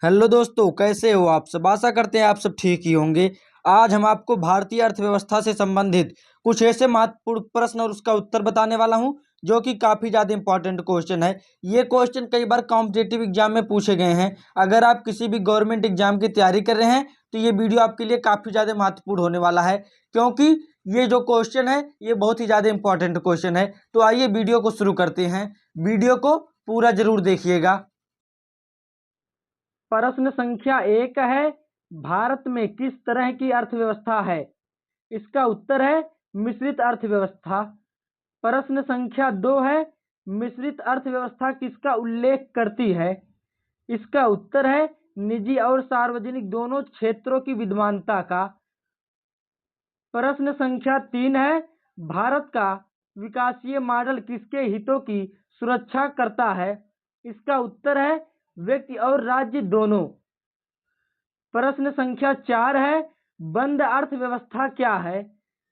Hello दोस्तों, कैसे हो आप सब। आशा करते हैं आप सब ठीक ही होंगे। आज हम आपको भारतीय अर्थव्यवस्था से संबंधित कुछ ऐसे महत्वपूर्ण प्रश्न और उसका उत्तर बताने वाला हूं जो कि काफ़ी ज़्यादा इंपॉर्टेंट क्वेश्चन है। ये क्वेश्चन कई बार कॉम्पिटिटिव एग्जाम में पूछे गए हैं। अगर आप किसी भी गवर्नमेंट एग्जाम की तैयारी कर रहे हैं तो ये वीडियो आपके लिए काफ़ी ज़्यादा महत्वपूर्ण होने वाला है, क्योंकि ये जो क्वेश्चन है ये बहुत ही ज़्यादा इंपॉर्टेंट क्वेश्चन है। तो आइए वीडियो को शुरू करते हैं। वीडियो को पूरा जरूर देखिएगा। प्रश्न संख्या 1 है, भारत में किस तरह की अर्थव्यवस्था है। इसका उत्तर है मिश्रित अर्थव्यवस्था। प्रश्न संख्या 2 है, मिश्रित अर्थव्यवस्था किसका उल्लेख करती है। इसका उत्तर है निजी और सार्वजनिक दोनों क्षेत्रों की विद्यमानता का। प्रश्न संख्या 3 है, भारत का विकासीय मॉडल किसके हितों की सुरक्षा करता है। इसका उत्तर है व्यक्ति और राज्य दोनों। प्रश्न संख्या 4 है, बंद अर्थव्यवस्था क्या है।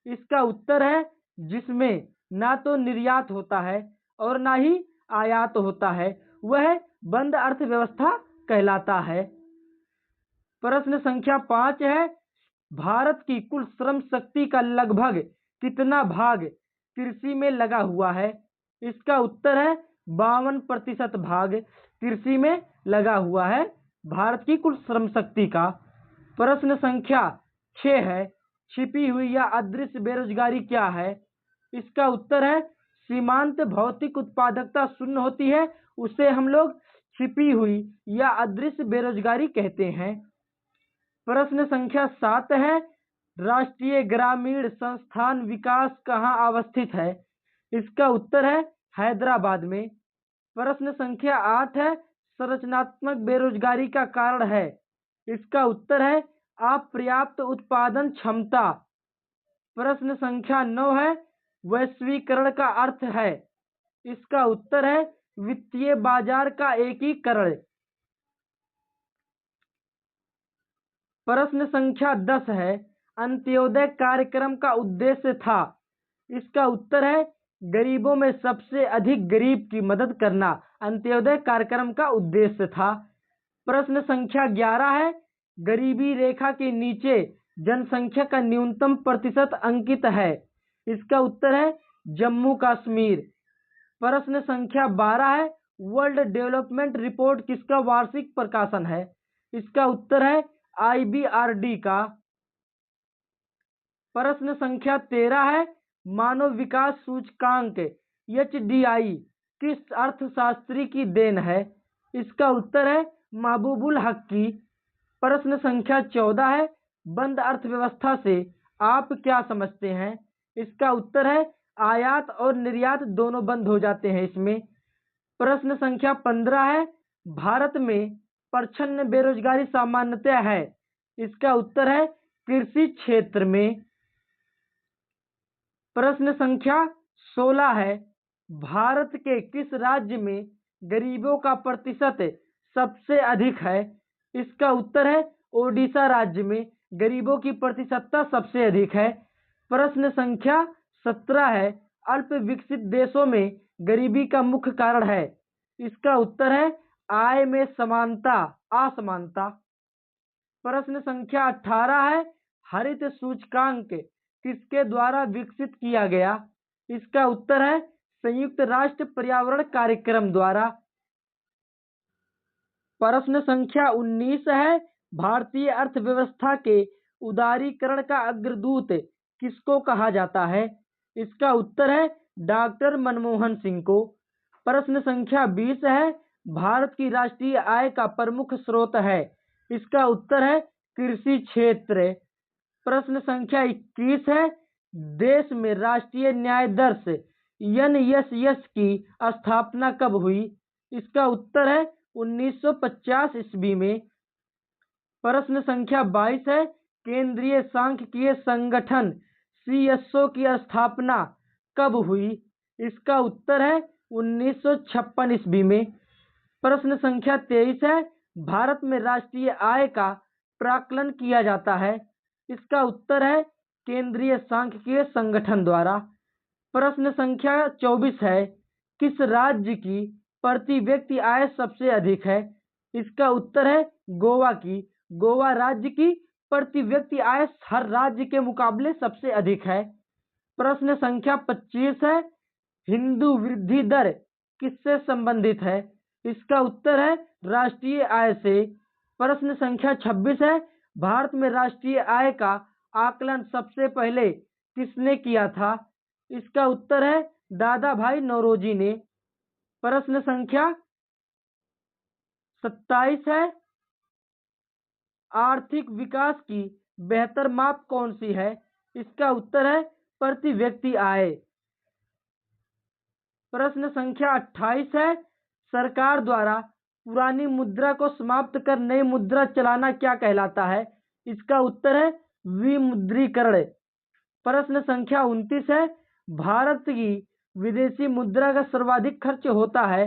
इसका उत्तर है जिसमें ना तो निर्यात होता है और ना ही आयात होता है, वह बंद अर्थव्यवस्था कहलाता है। प्रश्न संख्या 5 है, भारत की कुल श्रम शक्ति का लगभग कितना भाग कृषि में लगा हुआ है। इसका उत्तर है 52% भाग कृषि में लगा हुआ है भारत की कुल श्रम शक्ति का। प्रश्न संख्या 6 है, छिपी हुई या अदृश्य बेरोजगारी क्या है। इसका उत्तर है सीमांत भौतिक उत्पादकता शून्य होती है, उसे हम लोग छिपी हुई या अदृश्य बेरोजगारी कहते हैं। प्रश्न संख्या 7 है, राष्ट्रीय ग्रामीण संस्थान विकास कहाँ अवस्थित है। इसका उत्तर है हैदराबाद में। प्रश्न संख्या 8 है, संरचनात्मक बेरोजगारी का कारण है। इसका उत्तर है अपर्याप्त उत्पादन क्षमता। प्रश्न संख्या 9 है, वैश्वीकरण का अर्थ है। इसका उत्तर है वित्तीय बाजार का एकीकरण। प्रश्न संख्या 10 है, अंत्योदय कार्यक्रम का उद्देश्य था। इसका उत्तर है गरीबों में सबसे अधिक गरीब की मदद करना अंत्योदय कार्यक्रम का उद्देश्य था। प्रश्न संख्या 11 है, गरीबी रेखा के नीचे जनसंख्या का न्यूनतम प्रतिशत अंकित है। इसका उत्तर है जम्मू कश्मीर। प्रश्न संख्या 12 है, वर्ल्ड डेवलपमेंट रिपोर्ट किसका वार्षिक प्रकाशन है। इसका उत्तर है IBRD का। प्रश्न संख्या 13 है, मानव विकास सूचकांक HDI किस अर्थशास्त्री की देन है। इसका उत्तर है महबूबुल हक की। प्रश्न संख्या 14 है, बंद अर्थव्यवस्था से आप क्या समझते हैं। इसका उत्तर है आयात और निर्यात दोनों बंद हो जाते हैं इसमें। प्रश्न संख्या 15 है, भारत में प्रच्छन्न बेरोजगारी सामान्यतः है। इसका उत्तर है कृषि क्षेत्र में। प्रश्न संख्या 16 है, भारत के किस राज्य में गरीबों का प्रतिशत सबसे अधिक है। इसका उत्तर है ओडिशा राज्य में गरीबों की प्रतिशतता सबसे अधिक है। प्रश्न संख्या 17 है, अल्प विकसित देशों में गरीबी का मुख्य कारण है। इसका उत्तर है आय में असमानता। प्रश्न संख्या 18 है, हरित सूचकांक किसके द्वारा विकसित किया गया। इसका उत्तर है संयुक्त राष्ट्र पर्यावरण कार्यक्रम द्वारा। प्रश्न संख्या 19 है, भारतीय अर्थव्यवस्था के उदारीकरण का अग्रदूत किसको कहा जाता है। इसका उत्तर है डॉक्टर मनमोहन सिंह को। प्रश्न संख्या 20 है, भारत की राष्ट्रीय आय का प्रमुख स्रोत है। इसका उत्तर है कृषि क्षेत्र। प्रश्न संख्या 21 है, देश में राष्ट्रीय न्याय दर्श NSS की स्थापना कब हुई। इसका उत्तर है 1950 ईस्वी में। प्रश्न संख्या 22 है, केंद्रीय सांख्यिकीय संगठन CSO की स्थापना कब हुई। इसका उत्तर है 1956 ईस्वी में। प्रश्न संख्या 23 है, भारत में राष्ट्रीय आय का प्राकलन किया जाता है। इसका उत्तर है केंद्रीय सांख्यिकीय संगठन द्वारा। प्रश्न संख्या 24 है, किस राज्य की प्रति व्यक्ति आय सबसे अधिक है। इसका उत्तर है गोवा की। गोवा राज्य की प्रति व्यक्ति आय हर राज्य के मुकाबले सबसे अधिक है। प्रश्न संख्या 25 है, हिंदू वृद्धि दर किससे संबंधित है? इसका उत्तर है राष्ट्रीय आय से। प्रश्न संख्या 26 है, भारत में राष्ट्रीय आय का आकलन सबसे पहले किसने किया था? इसका उत्तर है दादा भाई नौरोजी ने। प्रश्न संख्या 27 है, आर्थिक विकास की बेहतर माप कौन सी है? इसका उत्तर है प्रति व्यक्ति आय। प्रश्न संख्या 28 है, सरकार द्वारा पुरानी मुद्रा को समाप्त कर नई मुद्रा चलाना क्या कहलाता है? इसका उत्तर है विमुद्रीकरण। प्रश्न संख्या 29 है, भारत की विदेशी मुद्रा का सर्वाधिक खर्च होता है।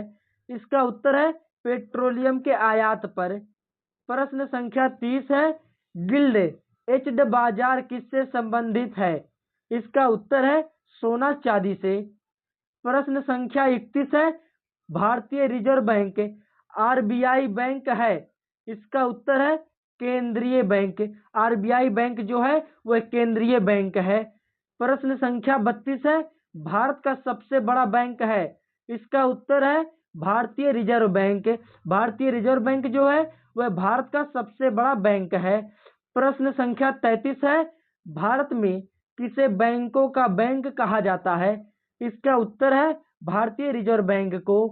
इसका उत्तर है पेट्रोलियम के आयात पर। प्रश्न संख्या 30 है, गिल्ड एज्ड बाजार किससे संबंधित है? इसका उत्तर है सोना चांदी से। प्रश्न संख्या 31 है, भारतीय रिजर्व बैंक आरबीआई बैंक है। इसका उत्तर है केंद्रीय बैंक। आरबीआई बैंक जो है वह केंद्रीय बैंक है। प्रश्न संख्या 32 है, भारत का सबसे बड़ा बैंक है। इसका उत्तर है भारतीय रिजर्व बैंक। भारतीय रिजर्व बैंक जो है वह भारत का सबसे बड़ा बैंक है। प्रश्न संख्या 33 है, भारत में किसे बैंकों का बैंक कहा जाता है? इसका उत्तर है भारतीय रिजर्व बैंक को।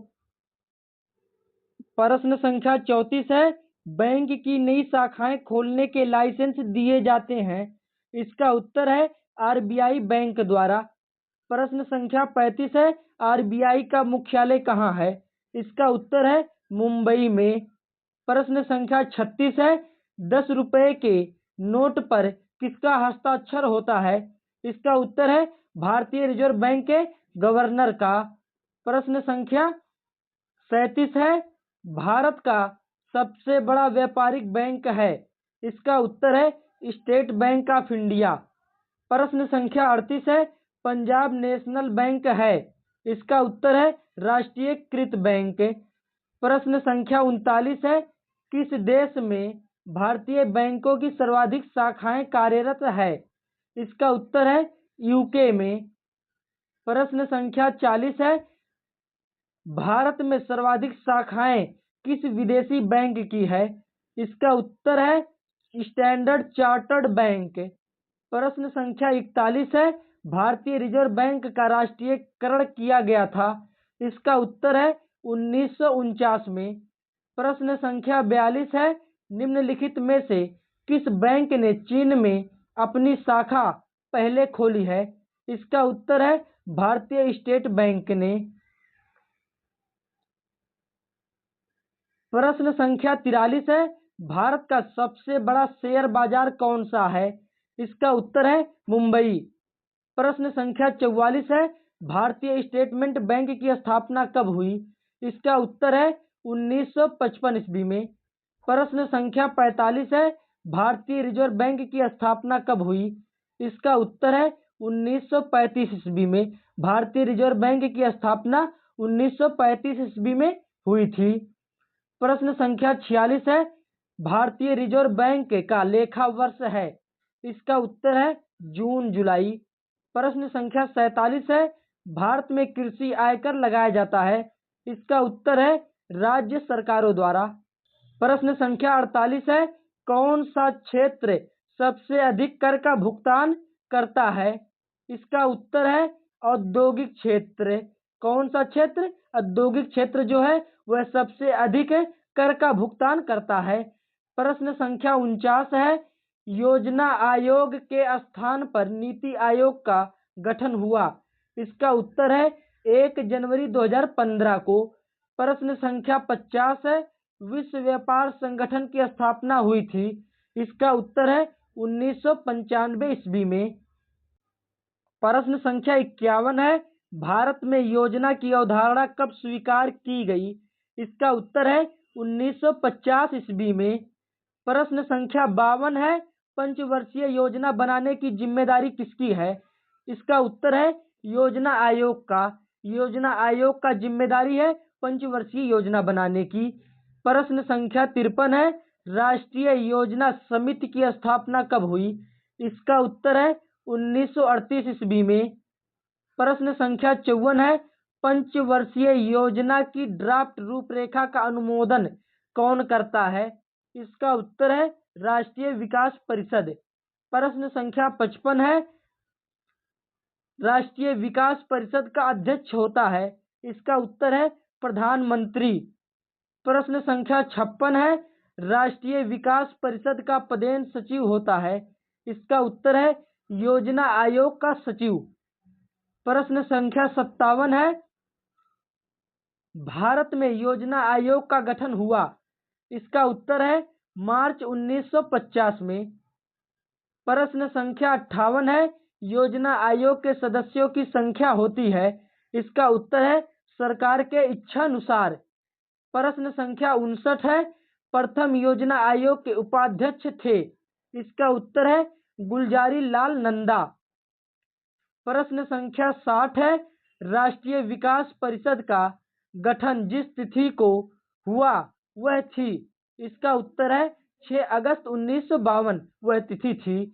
प्रश्न संख्या 34 है, बैंक की नई शाखाएं खोलने के लाइसेंस दिए जाते हैं। इसका उत्तर है आरबीआई बैंक द्वारा। प्रश्न संख्या 35 है, आरबीआई का मुख्यालय कहाँ है? इसका उत्तर है मुंबई में। प्रश्न संख्या 36 है, 10 रुपए के नोट पर किसका हस्ताक्षर होता है? इसका उत्तर है भारतीय रिजर्व बैंक के गवर्नर का। प्रश्न संख्या 37 है, भारत का सबसे बड़ा व्यापारिक बैंक है। इसका उत्तर है स्टेट बैंक ऑफ इंडिया। प्रश्न संख्या 38 है, पंजाब नेशनल बैंक है। इसका उत्तर है राष्ट्रीयकृत बैंक। प्रश्न संख्या 39 है, किस देश में भारतीय बैंकों की सर्वाधिक शाखाएं कार्यरत है? इसका उत्तर है यूके में। प्रश्न संख्या 40 है, भारत में सर्वाधिक शाखाएं किस विदेशी बैंक की है? इसका उत्तर है स्टैंडर्ड चार्टर्ड बैंक। प्रश्न संख्या 41 है, भारतीय रिजर्व बैंक का राष्ट्रीयकरण किया गया था। इसका उत्तर है 1949 में। प्रश्न संख्या 42 है, निम्नलिखित में से किस बैंक ने चीन में अपनी शाखा पहले खोली है? इसका उत्तर है भारतीय स्टेट बैंक ने। प्रश्न संख्या 43 है, भारत का सबसे बड़ा शेयर बाजार कौन सा है? इसका उत्तर है मुंबई। प्रश्न संख्या 44 है, भारतीय स्टेटमेंट बैंक की स्थापना कब हुई? इसका उत्तर है 1955 ईस्वी में। प्रश्न संख्या 45 है, भारतीय रिजर्व बैंक की स्थापना कब हुई? इसका उत्तर है 1935 ईस्वी में। भारतीय रिजर्व बैंक की स्थापना 1935 ईस्वी में हुई थी। प्रश्न संख्या 46 है, भारतीय रिजर्व बैंक का लेखा वर्ष है। इसका उत्तर है जून जुलाई। प्रश्न संख्या 47 है, भारत में कृषि आयकर लगाया जाता है। इसका उत्तर है राज्य सरकारों द्वारा। प्रश्न संख्या 48 है, कौन सा क्षेत्र सबसे अधिक कर का भुगतान करता है? इसका उत्तर है औद्योगिक क्षेत्र। कौन सा क्षेत्र? औद्योगिक क्षेत्र जो है वह सबसे अधिक कर का भुगतान करता है। प्रश्न संख्या 49 है, योजना आयोग के स्थान पर नीति आयोग का गठन हुआ। इसका उत्तर है 1 जनवरी 2015 को। प्रश्न संख्या 50 है, विश्व व्यापार संगठन की स्थापना हुई थी। इसका उत्तर है 1995 ईस्वी में। प्रश्न संख्या 51 है, भारत में योजना की अवधारणा कब स्वीकार की गई? इसका उत्तर है 1950 ईस्वी में। प्रश्न संख्या 52 है, पंचवर्षीय योजना बनाने की जिम्मेदारी किसकी है? इसका उत्तर है योजना आयोग का। योजना आयोग का जिम्मेदारी है पंचवर्षीय योजना बनाने की। प्रश्न संख्या 53 है, राष्ट्रीय योजना समिति की स्थापना कब हुई? इसका उत्तर है 1938 ईस्वी में। प्रश्न संख्या 54 है, पंचवर्षीय योजना की ड्राफ्ट रूपरेखा का अनुमोदन कौन करता है? इसका उत्तर है राष्ट्रीय विकास परिषद। प्रश्न संख्या 55 है, राष्ट्रीय विकास परिषद का अध्यक्ष होता है? इसका उत्तर है प्रधानमंत्री। प्रश्न संख्या 56 है, राष्ट्रीय विकास परिषद का पदेन सचिव होता है? इसका उत्तर है योजना आयोग का सचिव। प्रश्न संख्या 57 है, भारत में योजना आयोग का गठन हुआ? इसका उत्तर है मार्च 1950 में। प्रश्न संख्या 58 है, योजना आयोग के सदस्यों की संख्या होती है? इसका उत्तर है सरकार के इच्छानुसार। प्रश्न संख्या 59 है, प्रथम योजना आयोग के उपाध्यक्ष थे? इसका उत्तर है गुलजारी लाल नंदा। प्रश्न संख्या 60 है, राष्ट्रीय विकास परिषद का गठन जिस तिथि को हुआ वह थी? इसका उत्तर है 6 अगस्त 1952 वह तिथि थी।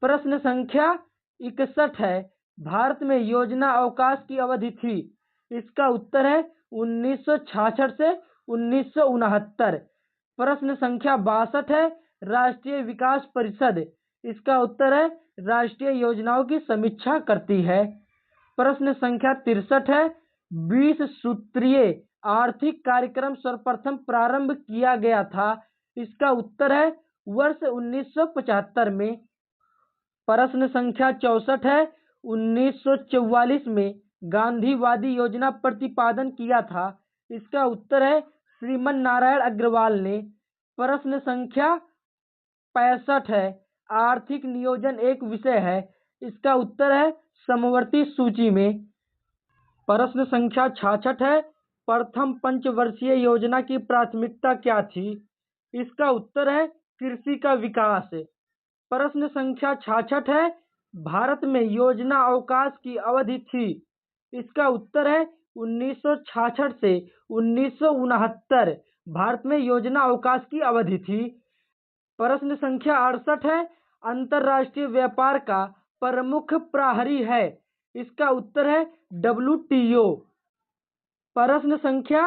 प्रश्न संख्या 61 है, भारत में योजना अवकाश की अवधि थी? इसका उत्तर है 1966 से 1969। प्रश्न संख्या 62 है, राष्ट्रीय विकास परिषद? इसका उत्तर है राष्ट्रीय योजनाओं की समीक्षा करती है। प्रश्न संख्या 63 है, 20 सूत्रीय आर्थिक कार्यक्रम सर्वप्रथम प्रारंभ किया गया था? इसका उत्तर है वर्ष 1975 में। प्रश्न संख्या 64 है, 1944 में गांधीवादी योजना प्रतिपादन किया था? इसका उत्तर है श्रीमन नारायण अग्रवाल ने। प्रश्न संख्या 65 है, आर्थिक नियोजन एक विषय है? इसका उत्तर है समवर्ती सूची में। प्रश्न संख्या 66 है, प्रथम पंचवर्षीय योजना की प्राथमिकता क्या थी? इसका उत्तर है कृषि का विकास। प्रश्न संख्या 66 है, भारत में योजना अवकाश की अवधि थी? इसका उत्तर है 1966 से 1969 भारत में योजना अवकाश की अवधि थी। प्रश्न संख्या 68 है, अंतर्राष्ट्रीय व्यापार का प्रमुख प्रहरी है? इसका उत्तर है WTO। प्रश्न संख्या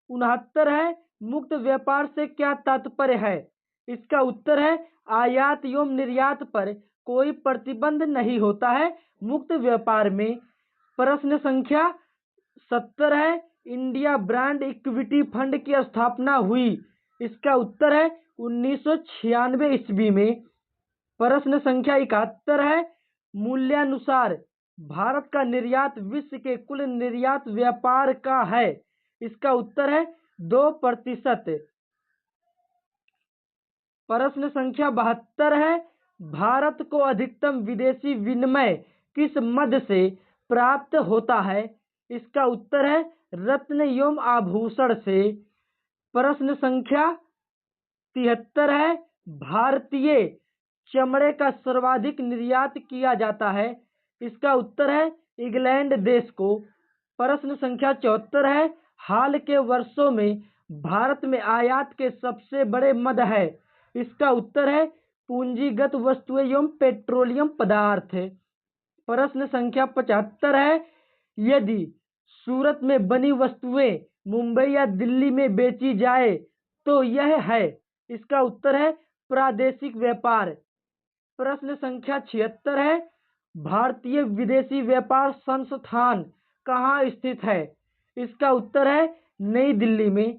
69 है, मुक्त व्यापार से क्या तात्पर्य है? इसका उत्तर है आयात एवं निर्यात पर कोई प्रतिबंध नहीं होता है मुक्त व्यापार में। प्रश्न संख्या 70 है, इंडिया ब्रांड इक्विटी फंड की स्थापना हुई? इसका उत्तर है 1996 ईस्वी में। प्रश्न संख्या 71 है, मूल्यानुसार भारत का निर्यात विश्व के कुल निर्यात व्यापार का है? इसका उत्तर है 2%। प्रश्न संख्या 72 है, भारत को अधिकतम विदेशी विनिमय किस मद से प्राप्त होता है? इसका उत्तर है रत्न एवं आभूषण से। प्रश्न संख्या 73 है, भारतीय चमड़े का सर्वाधिक निर्यात किया जाता है? इसका उत्तर है इंग्लैंड देश को। प्रश्न संख्या 74 है, हाल के वर्षों में भारत में आयात के सबसे बड़े मद है? इसका उत्तर है पूंजीगत वस्तुएं एवं पेट्रोलियम पदार्थ। प्रश्न संख्या 75 है, यदि सूरत में बनी वस्तुएं मुंबई या दिल्ली में बेची जाए तो यह है? इसका उत्तर है प्रादेशिक व्यापार। प्रश्न संख्या 76 है, भारतीय विदेशी व्यापार संस्थान कहाँ स्थित है? इसका उत्तर है नई दिल्ली में।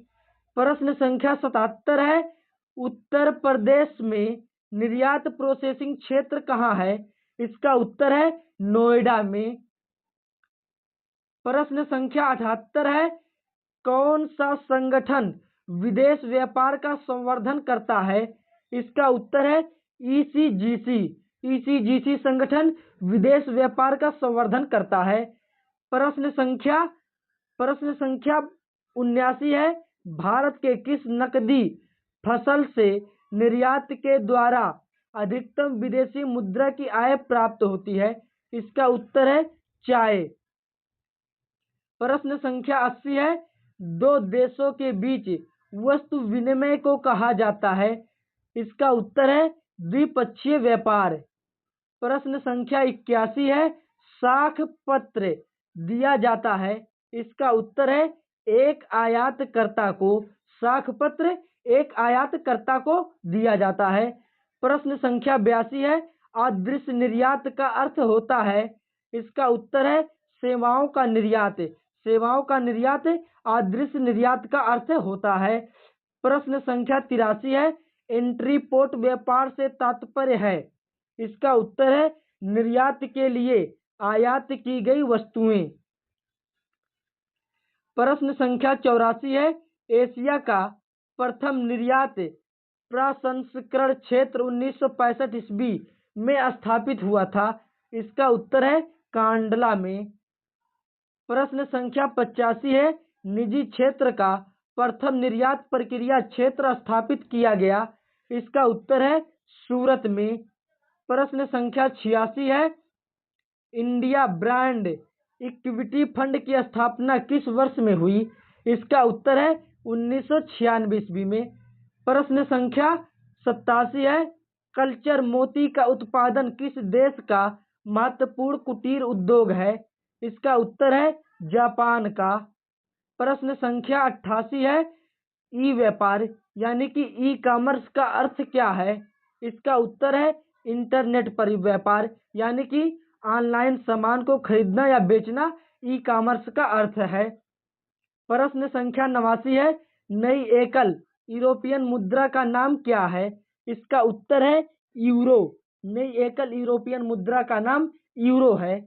प्रश्न संख्या 77 है, उत्तर प्रदेश में निर्यात प्रोसेसिंग क्षेत्र कहाँ है? इसका उत्तर है नोएडा में। प्रश्न संख्या 78 है, कौन सा संगठन विदेश व्यापार का संवर्धन करता है? इसका उत्तर है ECGC। ECGC संगठन विदेश व्यापार का संवर्धन करता है। प्रश्न संख्या 79 है, भारत के किस नकदी फसल से निर्यात के द्वारा अधिकतम विदेशी मुद्रा की आय प्राप्त होती है? इसका उत्तर है चाय। प्रश्न संख्या 80 है, दो देशों के बीच वस्तु विनिमय को कहा जाता है? इसका उत्तर है द्विपक्षीय व्यापार। प्रश्न संख्या 81 है, साख पत्र दिया जाता है? इसका उत्तर है एक आयातकर्ता को। साख पत्र एक आयातकर्ता को दिया जाता है। प्रश्न संख्या 82 है, अदृश्य निर्यात का अर्थ होता है? इसका उत्तर है सेवाओं का निर्यात। सेवाओं का निर्यात अदृश्य निर्यात का अर्थ होता है। प्रश्न संख्या 83 है, एंट्री पोर्ट व्यापार से तात्पर्य है? इसका उत्तर है निर्यात के लिए आयात की गई वस्तुएं। प्रश्न संख्या 84 है, एशिया का प्रथम निर्यात प्रसंस्करण क्षेत्र 1965 ईस्वी में स्थापित हुआ था? इसका उत्तर है कांडला में। प्रश्न संख्या 85 है, निजी क्षेत्र का प्रथम निर्यात प्रक्रिया क्षेत्र स्थापित किया गया? इसका उत्तर है सूरत में। प्रश्न संख्या 86 है, इंडिया ब्रांड इक्विटी फंड की स्थापना किस वर्ष में हुई? इसका उत्तर है 1996 ईस्वी में। प्रश्न संख्या 87 है, कल्चर मोती का उत्पादन किस देश का महत्वपूर्ण कुटीर उद्योग है? इसका उत्तर है जापान का। प्रश्न संख्या 88 है, ई व्यापार यानी कि ई कॉमर्स का अर्थ क्या है? इसका उत्तर है इंटरनेट पर व्यापार यानी कि ऑनलाइन सामान को खरीदना या बेचना ई कॉमर्स का अर्थ है। प्रश्न संख्या 89 है, नई एकल यूरोपियन मुद्रा का नाम क्या है? इसका उत्तर है यूरो। नई एकल यूरोपियन मुद्रा का नाम यूरो है।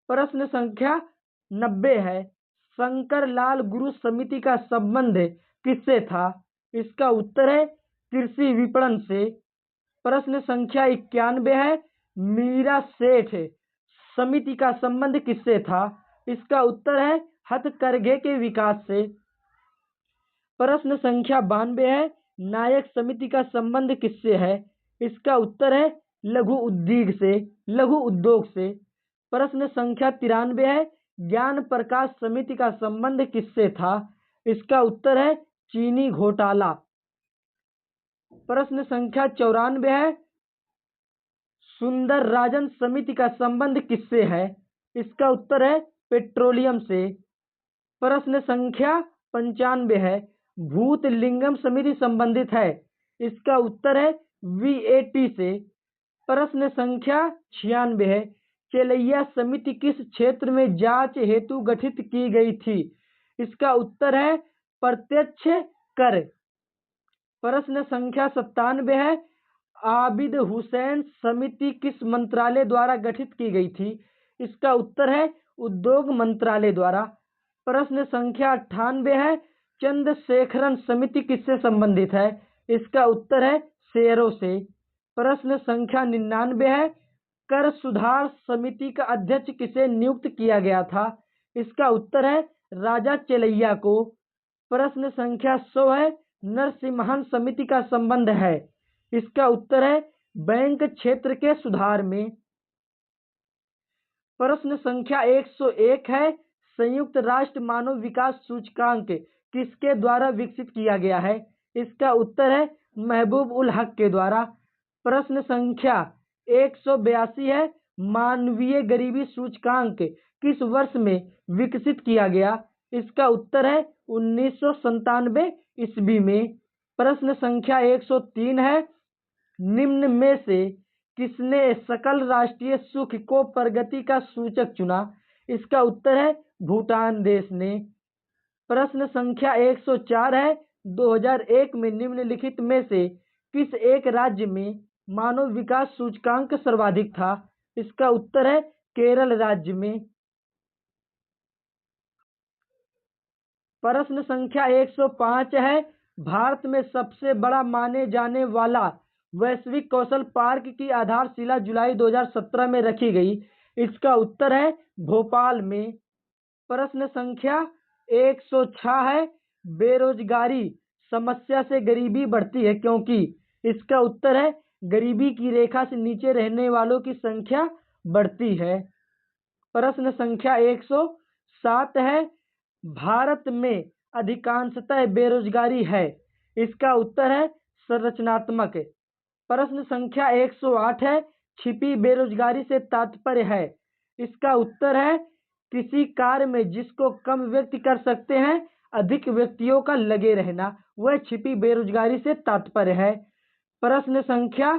प्रश्न संख्या 90 है, शंकर लाल गुरु समिति का संबंध किससे था? इसका उत्तर है कृषि विपणन से। प्रश्न संख्या 91 है, मीरा सेठ समिति का संबंध किससे था? इसका उत्तर है हथकरघे के विकास से। प्रश्न संख्या 92 है, नायक समिति का संबंध किससे है? इसका उत्तर है लघु उद्योग से। प्रश्न संख्या 93 है, ज्ञान प्रकाश समिति का संबंध किससे था? इसका उत्तर है चीनी घोटाला। प्रश्न संख्या 94 है, सुंदर राजन समिति का संबंध किससे है? इसका उत्तर है पेट्रोलियम से। प्रश्न संख्या 95 है, भूतलिंगम समिति संबंधित है? इसका उत्तर है वीएटी से। प्रश्न संख्या 96 है, चेलैया समिति किस क्षेत्र में जांच हेतु गठित की गई थी? इसका उत्तर है प्रत्यक्ष कर। प्रश्न संख्या 97 है, आबिद हुसैन समिति किस मंत्रालय द्वारा गठित की गई थी? इसका उत्तर है उद्योग मंत्रालय द्वारा। प्रश्न संख्या 98 है, चंद्रशेखरन समिति किससे संबंधित है? इसका उत्तर है शेयरों से। प्रश्न संख्या 99 है, कर सुधार समिति का अध्यक्ष किसे नियुक्त किया गया था? इसका उत्तर है राजा चेलैया को। प्रश्न संख्या 100 है, नरसिम्हन समिति का संबंध है? इसका उत्तर है बैंक क्षेत्र के सुधार में। प्रश्न संख्या 101 है, संयुक्त राष्ट्र मानव विकास सूचकांक किसके द्वारा विकसित किया गया है? इसका उत्तर है महबूब उल हक के द्वारा। प्रश्न संख्या 182 है, मानवीय गरीबी सूचकांक किस वर्ष में विकसित किया गया? इसका उत्तर है 1997 ईस्वी में। प्रश्न संख्या 103 है, निम्न में से किसने सकल राष्ट्रीय सुख को प्रगति का सूचक चुना? इसका उत्तर है भूटान देश ने। प्रश्न संख्या 104 है, 2001 में निम्नलिखित में से किस एक राज्य में मानव विकास सूचकांक सर्वाधिक था? इसका उत्तर है केरल राज्य में। प्रश्न संख्या 105 है, भारत में सबसे बड़ा माने जाने वाला वैश्विक कौशल पार्क की आधारशिला जुलाई 2017 में रखी गई। इसका उत्तर है भोपाल में। प्रश्न संख्या 106 है, बेरोजगारी समस्या से गरीबी बढ़ती है क्योंकि? इसका उत्तर है गरीबी की रेखा से नीचे रहने वालों की संख्या बढ़ती है। प्रश्न संख्या 107 है, भारत में अधिकांशतः बेरोजगारी है, इसका उत्तर है संरचनात्मक। प्रश्न संख्या 108 है, छिपी बेरोजगारी से तात्पर्य है। इसका उत्तर है किसी कार्य में जिसको कम व्यक्ति कर सकते हैं, अधिक व्यक्तियों का लगे रहना, वह छिपी बेरोजगारी से तात्पर्य है। प्रश्न संख्या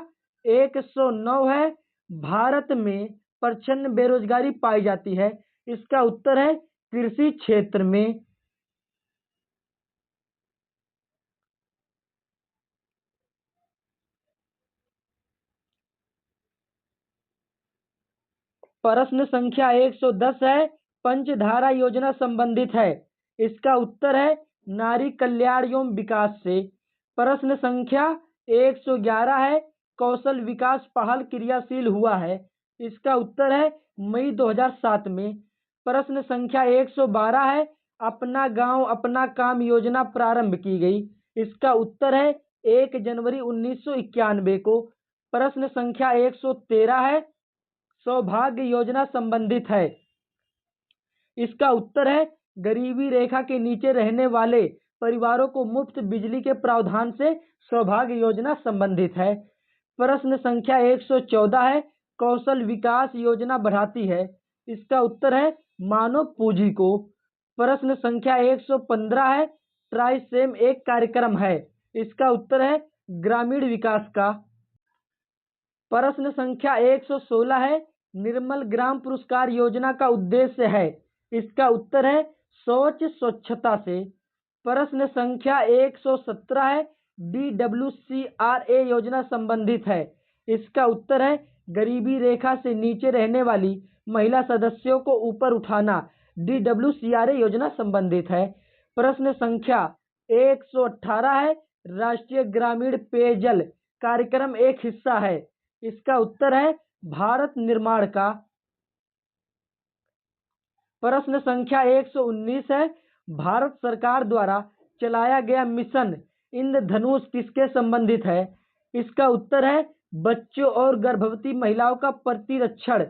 109 है, भारत में प्रचंड बेरोजगारी पाई जाती है। इसका उत्तर है कृषि क्षेत्र में। प्रश्न संख्या 110 है, पंचधारा योजना संबंधित है। इसका उत्तर है नारी कल्याण एवं विकास से। प्रश्न संख्या 111 है, कौशल विकास पहल क्रियाशील हुआ है। इसका उत्तर है मई 2007 में। प्रश्न संख्या 112 है, अपना गांव अपना काम योजना प्रारंभ की गई। इसका उत्तर है 1 जनवरी 1991 को। प्रश्न संख्या 113 है, सौभाग्य योजना संबंधित है। इसका उत्तर है गरीबी रेखा के नीचे रहने वाले परिवारों को मुफ्त बिजली के प्रावधान से सौभाग्य योजना संबंधित है। प्रश्न संख्या 114 है, कौशल विकास योजना बढ़ाती है। इसका उत्तर है मानव पूंजी को। प्रश्न संख्या 115 है, ट्राइसेम एक कार्यक्रम है। इसका उत्तर है ग्रामीण विकास का। प्रश्न संख्या 116 है, निर्मल ग्राम पुरस्कार योजना का उद्देश्य है। इसका उत्तर है शौच स्वच्छता से। प्रश्न संख्या 117 है, DWCRA योजना संबंधित है। इसका उत्तर है गरीबी रेखा से नीचे रहने वाली महिला सदस्यों को ऊपर उठाना, DWCRA योजना संबंधित है। प्रश्न संख्या 118 है, राष्ट्रीय ग्रामीण पेयजल कार्यक्रम एक हिस्सा है। इसका उत्तर है भारत निर्माण का। प्रश्न संख्या 119 है, भारत सरकार द्वारा चलाया गया मिशन इंद्रधनुष किसके संबंधित है। इसका उत्तर है बच्चों और गर्भवती महिलाओं का प्रतिरक्षण।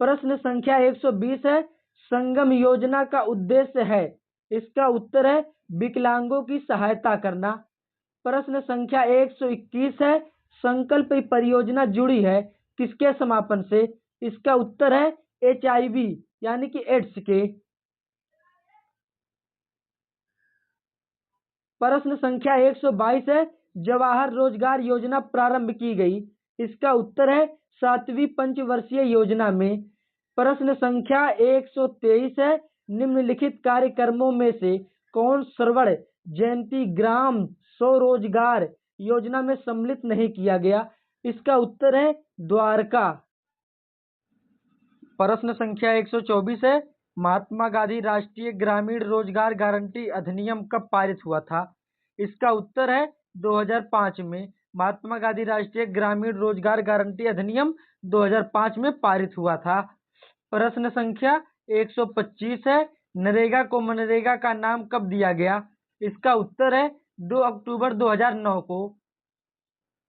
प्रश्न संख्या 120 है, संगम योजना का उद्देश्य है। इसका उत्तर है विकलांगों की सहायता करना। प्रश्न संख्या 121 है, संकल्प परियोजना जुड़ी है किसके समापन से। इसका उत्तर है HIV यानी कि एड्स के। प्रश्न संख्या 122 है, जवाहर रोजगार योजना प्रारंभ की गई। इसका उत्तर है 7वीं पंचवर्षीय योजना में। प्रश्न संख्या 123 है, निम्नलिखित कार्यक्रमों में से कौन स्वर्ण जयंती ग्राम स्वरोजगार योजना में सम्मिलित नहीं किया गया। इसका उत्तर है द्वारका। प्रश्न संख्या 124 है, महात्मा गांधी राष्ट्रीय ग्रामीण रोजगार गारंटी अधिनियम कब पारित हुआ था। इसका उत्तर है 2005 में। महात्मा गांधी राष्ट्रीय ग्रामीण रोजगार गारंटी अधिनियम 2005 में पारित हुआ था। प्रश्न संख्या 125 है, नरेगा को मनरेगा का नाम कब दिया गया। इसका उत्तर है 2 अक्टूबर 2009 को।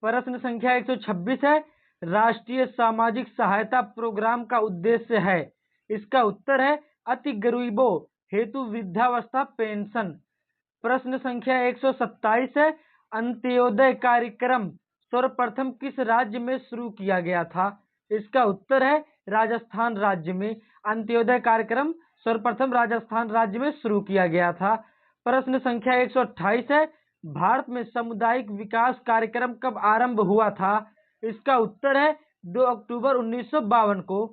प्रश्न संख्या 126 है, राष्ट्रीय सामाजिक सहायता प्रोग्राम का उद्देश्य है। इसका उत्तर है अति गरीबों हेतु वृद्धावस्था पेंशन। प्रश्न संख्या 127 है, अंत्योदय कार्यक्रम सर्वप्रथम किस राज्य में शुरू किया गया था। इसका उत्तर है राजस्थान राज्य में। अंत्योदय कार्यक्रम सर्वप्रथम राजस्थान राज्य में शुरू किया गया था। प्रश्न संख्या 128 है, भारत में सामुदायिक विकास कार्यक्रम कब आरंभ हुआ था। इसका उत्तर है 2 अक्टूबर 1952 को।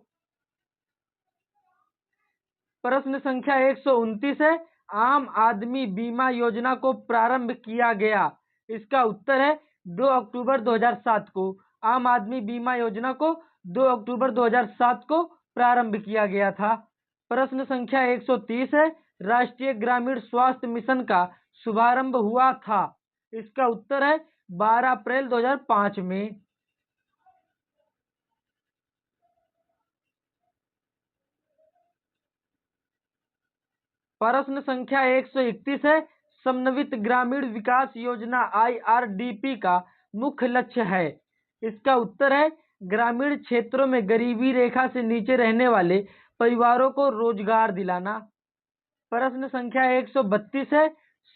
प्रश्न संख्या 129 है, आम आदमी बीमा योजना को प्रारंभ किया गया। इसका उत्तर है 2 अक्टूबर 2007 को। आम आदमी बीमा योजना को 2 अक्टूबर 2007 को प्रारंभ किया गया था। प्रश्न संख्या 130 है, राष्ट्रीय ग्रामीण स्वास्थ्य मिशन का शुभारंभ हुआ था। इसका उत्तर है 12 अप्रैल 2005 में। प्रश्न संख्या 131 है, समन्वित ग्रामीण विकास योजना IRDP का मुख्य लक्ष्य है। इसका उत्तर है ग्रामीण क्षेत्रों में गरीबी रेखा से नीचे रहने वाले परिवारों को रोजगार दिलाना। प्रश्न संख्या 132 है,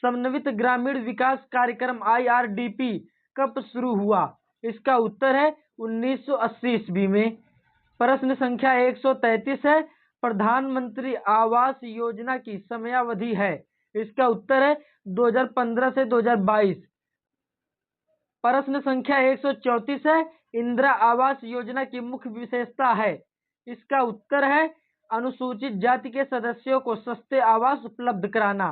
समन्वित ग्रामीण विकास कार्यक्रम IRDP कब शुरू हुआ? इसका उत्तर है 1980 ईस्वी में। प्रश्न संख्या 133 है, प्रधानमंत्री आवास योजना की समयावधि है? इसका उत्तर है 2015 से 2022। प्रश्न संख्या 134 है, इंदिरा आवास योजना की मुख्य विशेषता है? इसका उत्तर है अनुसूचित जाति के सदस्यों को सस्ते आवास उपलब्ध कराना।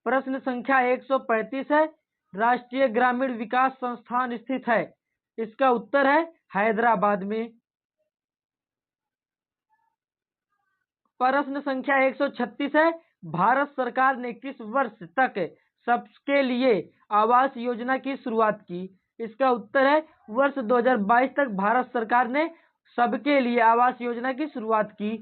प्रश्न संख्या 135 है, राष्ट्रीय ग्रामीण विकास संस्थान स्थित है? इसका उत्तर है हैदराबाद में। प्रश्न संख्या 136 है, भारत सरकार ने किस वर्ष तक सबके लिए आवास योजना की शुरुआत की? इसका उत्तर है वर्ष 2022 तक भारत सरकार ने सबके लिए आवास योजना की शुरुआत की।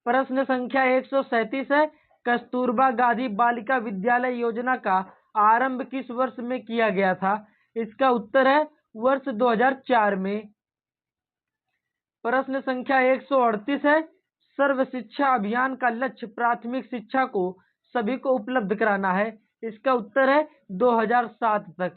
प्रश्न संख्या 137 है, कस्तूरबा गांधी बालिका विद्यालय योजना का आरंभ किस वर्ष में किया गया था? इसका उत्तर है वर्ष 2004 में। प्रश्न संख्या 138 है, सर्व शिक्षा अभियान का लक्ष्य प्राथमिक शिक्षा को सभी को उपलब्ध कराना है? इसका उत्तर है 2007 तक।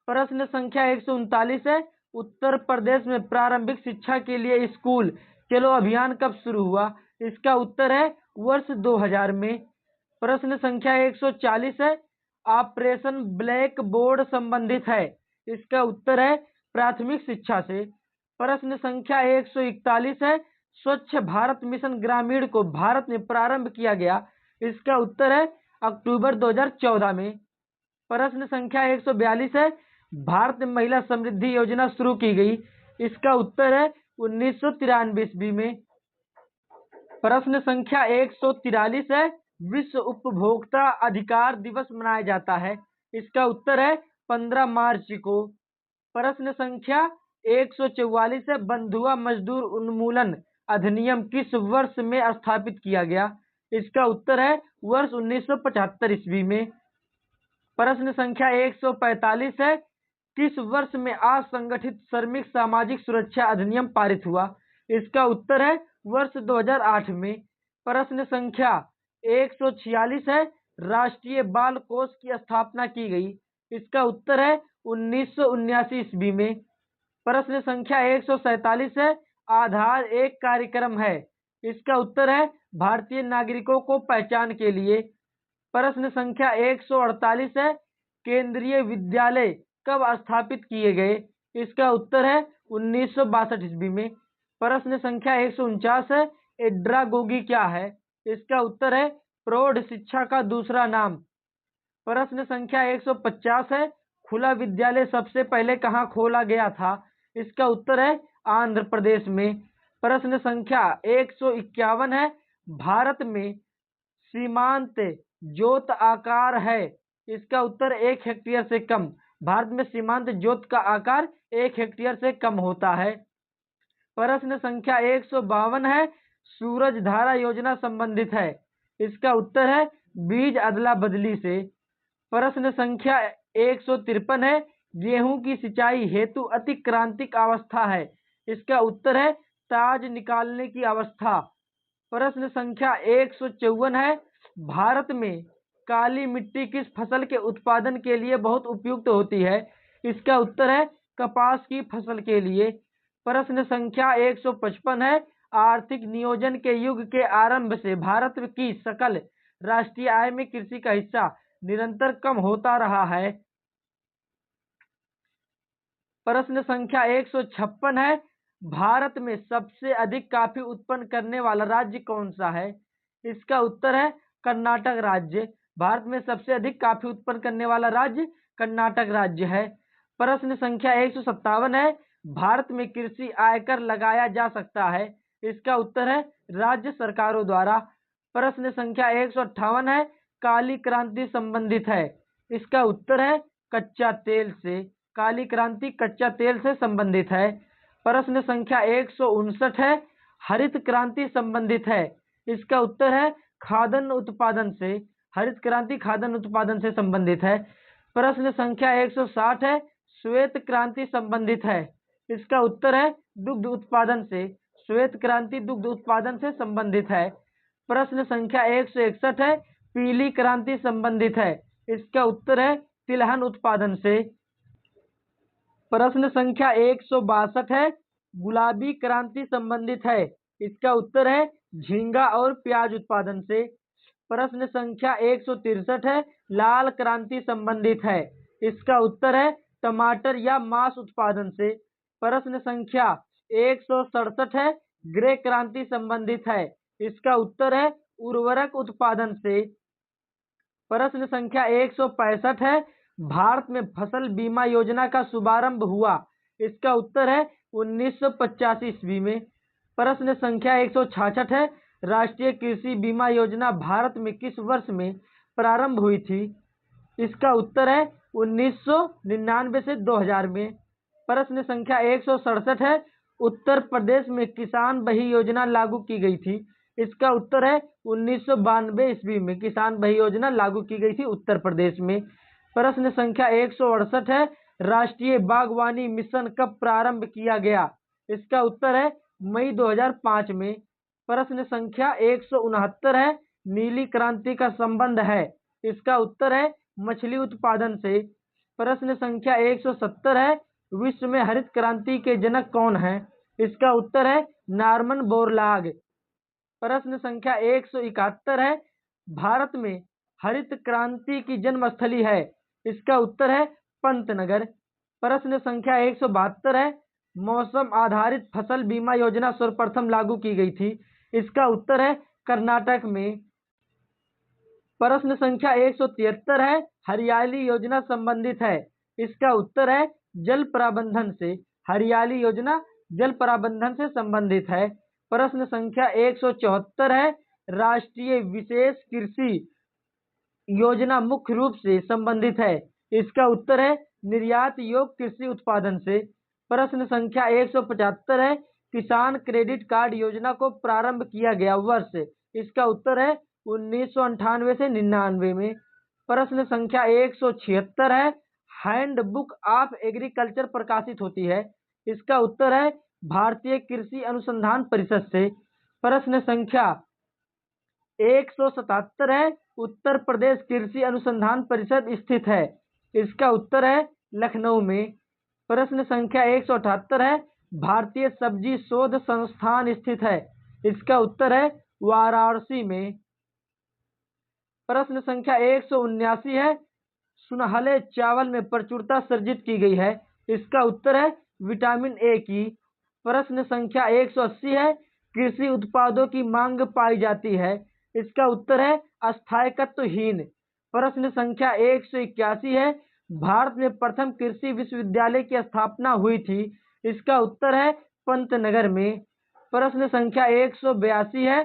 प्रश्न संख्या 139 है, उत्तर प्रदेश में प्रारंभिक शिक्षा के लिए स्कूल चलो अभियान कब शुरू हुआ? इसका उत्तर है वर्ष 2000 में। प्रश्न संख्या 140 है, ऑपरेशन ब्लैक बोर्ड संबंधित है? इसका उत्तर है प्राथमिक शिक्षा से। प्रश्न संख्या 141 है, स्वच्छ भारत मिशन ग्रामीण को भारत में प्रारंभ किया गया? इसका उत्तर है अक्टूबर 2014 में। प्रश्न संख्या 142 है, भारत में महिला समृद्धि योजना शुरू की गई? इसका उत्तर है 1993 ईस्वी में। प्रश्न संख्या 143 है, विश्व उपभोक्ता अधिकार दिवस मनाया जाता है? इसका उत्तर है 15 मार्च को। प्रश्न संख्या 144 है, बंधुआ मजदूर उन्मूलन अधिनियम किस वर्ष में स्थापित किया गया? इसका उत्तर है वर्ष 1975 ईस्वी में। प्रश्न संख्या 145 है, किस वर्ष में असंगठित श्रमिक सामाजिक सुरक्षा अधिनियम पारित हुआ? इसका उत्तर है वर्ष 2008 में। प्रश्न संख्या 146 है, राष्ट्रीय बाल कोष की स्थापना की गई? इसका उत्तर है 1979 ईस्वी में। प्रश्न संख्या 147 है, आधार एक कार्यक्रम है? इसका उत्तर है भारतीय नागरिकों को पहचान के लिए। प्रश्न संख्या 148 है, केंद्रीय विद्यालय कब स्थापित किए गए? इसका उत्तर है 1962 ईस्वी में। प्रश्न संख्या 149 है, एड्रागोगी क्या है? इसका उत्तर है प्रौढ़ शिक्षा का दूसरा नाम। प्रश्न संख्या 150 है, खुला विद्यालय सबसे पहले कहाँ खोला गया था? इसका उत्तर है आंध्र प्रदेश में। प्रश्न संख्या 151 है, भारत में सीमांत जोत आकार है? इसका उत्तर 1 हेक्टेयर से कम। भारत में सीमांत जोत का आकार 1 हेक्टेयर से कम होता है। प्रश्न संख्या 152 है, सूरज धारा योजना संबंधित है? इसका उत्तर है बीज अदला बदली से। प्रश्न संख्या 153 है, गेहूं की सिंचाई हेतु अतिक्रांतिक अवस्था है? इसका उत्तर है ताज निकालने की अवस्था। प्रश्न संख्या 154 है, भारत में काली मिट्टी किस फसल के उत्पादन के लिए बहुत उपयुक्त होती है? इसका उत्तर है कपास की फसल के लिए। प्रश्न संख्या 155 है, आर्थिक नियोजन के युग के आरंभ से भारत की सकल राष्ट्रीय आय में कृषि का हिस्सा निरंतर कम होता रहा है? प्रश्न संख्या 156 है, भारत में सबसे अधिक कॉफी उत्पन्न करने वाला राज्य कौन सा है? इसका उत्तर है कर्नाटक राज्य। भारत में सबसे अधिक कॉफी उत्पन्न करने वाला राज्य कर्नाटक राज्य है। प्रश्न संख्या 157 है, भारत में कृषि आयकर लगाया जा सकता है? इसका उत्तर है राज्य सरकारों द्वारा। प्रश्न संख्या 158 है, काली क्रांति संबंधित है? इसका उत्तर है कच्चा तेल से। काली क्रांति कच्चा तेल से संबंधित है। प्रश्न संख्या 159 है, हरित क्रांति संबंधित है? इसका उत्तर है खाद्यान्न उत्पादन से। हरित क्रांति खाद्यान्न उत्पादन से संबंधित है। प्रश्न संख्या 160 है, श्वेत क्रांति संबंधित है? इसका उत्तर है दुग्ध उत्पादन से। श्वेत क्रांति दुग्ध उत्पादन से संबंधित है। प्रश्न संख्या 161 है, पीली क्रांति संबंधित है? इसका उत्तर है तिलहन उत्पादन से। प्रश्न संख्या 162 है, गुलाबी क्रांति संबंधित है? इसका उत्तर है झींगा और प्याज उत्पादन से। प्रश्न संख्या 163 है, लाल क्रांति संबंधित है? इसका उत्तर है टमाटर या मांस उत्पादन से। प्रश्न संख्या 167 है, ग्रे क्रांति संबंधित है? इसका उत्तर है उर्वरक उत्पादन से। प्रश्न संख्या 165 है, भारत में फसल बीमा योजना का शुभारंभ हुआ? इसका उत्तर है 1985 ईस्वी में। प्रश्न संख्या 166 है, राष्ट्रीय कृषि बीमा योजना भारत में किस वर्ष में प्रारंभ हुई थी? इसका उत्तर है 1999 से 2000 में। प्रश्न संख्या 167 है, उत्तर प्रदेश में किसान बही योजना लागू की गई थी? इसका उत्तर है 1992 ईस्वी में किसान बही योजना लागू की गई थी उत्तर प्रदेश में। प्रश्न संख्या 168 है, राष्ट्रीय बागवानी मिशन कब प्रारंभ किया गया? इसका उत्तर है मई 2005 में। प्रश्न संख्या 169 है, नीली क्रांति का संबंध है? इसका उत्तर है मछली उत्पादन से। प्रश्न संख्या 170 है, विश्व में हरित क्रांति के जनक कौन है? इसका उत्तर है नॉर्मन बोरलॉग। प्रश्न संख्या 171 है, भारत में हरित क्रांति की जन्मस्थली है? इसका उत्तर है पंतनगर। प्रश्न संख्या 172 है, मौसम आधारित फसल बीमा योजना सर्वप्रथम लागू की गई थी? इसका उत्तर है कर्नाटक में। प्रश्न संख्या 173 है, हरियाली योजना संबंधित है? इसका उत्तर है जल प्रबंधन से। हरियाली योजना जल प्रबंधन से संबंधित है। प्रश्न संख्या 174 है, राष्ट्रीय विशेष कृषि योजना मुख्य रूप से संबंधित है? इसका उत्तर है निर्यात योग्य कृषि उत्पादन से। प्रश्न संख्या 175 है, किसान क्रेडिट कार्ड योजना को प्रारंभ किया गया वर्ष? इसका उत्तर है 1998 से 99 में। प्रश्न संख्या 176 है, हैंडबुक ऑफ एग्रीकल्चर प्रकाशित होती है? इसका उत्तर है भारतीय कृषि अनुसंधान परिषद से। प्रश्न संख्या 177 है, उत्तर प्रदेश कृषि अनुसंधान परिषद स्थित है? इसका उत्तर है लखनऊ में। प्रश्न संख्या 178 है, भारतीय सब्जी शोध संस्थान स्थित है? इसका उत्तर है वाराणसी में। प्रश्न संख्या 179 है, सुनहले चावल में प्रचुरता सर्जित की गई है? इसका उत्तर है विटामिन ए की। प्रश्न संख्या 180 है, कृषि उत्पादों की मांग पाई जाती है? इसका उत्तर है स्थायित्वहीन। प्रश्न संख्या 181 है, भारत में प्रथम कृषि विश्वविद्यालय की स्थापना हुई थी? इसका उत्तर है पंतनगर में। प्रश्न संख्या 182 है,